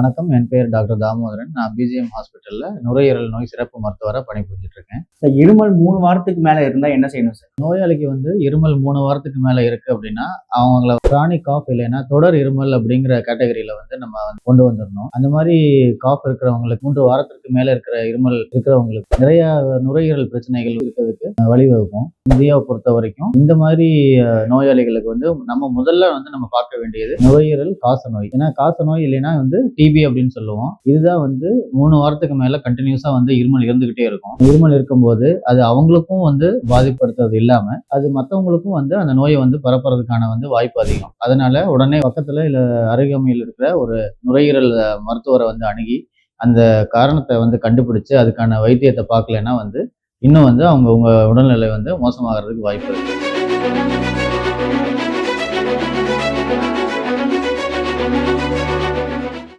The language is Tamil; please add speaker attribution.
Speaker 1: வணக்கம். என் பெயர் டாக்டர் தாமோதரன். நான் பிஜிஎம் ஹாஸ்பிட்டல்ல நுரையீரல் நோய் சிறப்பு மருத்துவரா பணிபுரிஞ்சுட்டு இருக்கேன்.
Speaker 2: இருமல் 3 வாரத்துக்கு மேல இருந்தா என்ன செய்யணும் சார்?
Speaker 1: நோயாளிக்கு இருமல் 3 வாரத்துக்கு மேல இருக்கு அப்படின்னா, அவங்கள கிரானிக் காஃப் இல்லைன்னா தொடர் இருமல் அப்படிங்கிற கேட்டகரியில நம்ம கொண்டு வந்துடணும். அந்த மாதிரி காஃப் இருக்கிறவங்களுக்கு 3 வாரத்திற்கு மேல இருக்கிற இருமல் இருக்கிறவங்களுக்கு நிறைய நுரையீரல் பிரச்சனைகள் இருக்கிறதுக்கு வழிவகுக்கும். இந்தியாவை பொறுத்த வரைக்கும் இந்த மாதிரி நோயாளிகளுக்கு நம்ம முதல்ல நம்ம பார்க்க வேண்டியது நுரையீரல் காச நோய். ஏன்னா காச நோய் இல்லைன்னா டிபி அப்படின்னு சொல்லுவோம். இதுதான் 3 வாரத்துக்கு மேல கண்டினியூஸா இருமல் இருந்துகிட்டே இருக்கும். இருமல் இருக்கும்போது அது அவங்களுக்கும் பாதிப்படுத்துறது இல்லாம அது மற்றவங்களுக்கும் அந்த நோயை பரப்புறதுக்கான வாய்ப்பு அதிகம். அதனால உடனே பக்கத்துல இல்ல அருகாமையில் இருக்கிற ஒரு நுரையீரல் மருத்துவரை அணுகி அந்த காரணத்தை கண்டுபிடிச்சு அதுக்கான வைத்தியத்தை பார்க்கலன்னா இன்னும் அவங்க உங்க உடல்நிலை மோசமாகிறதுக்கு வாய்ப்பு இருக்கு.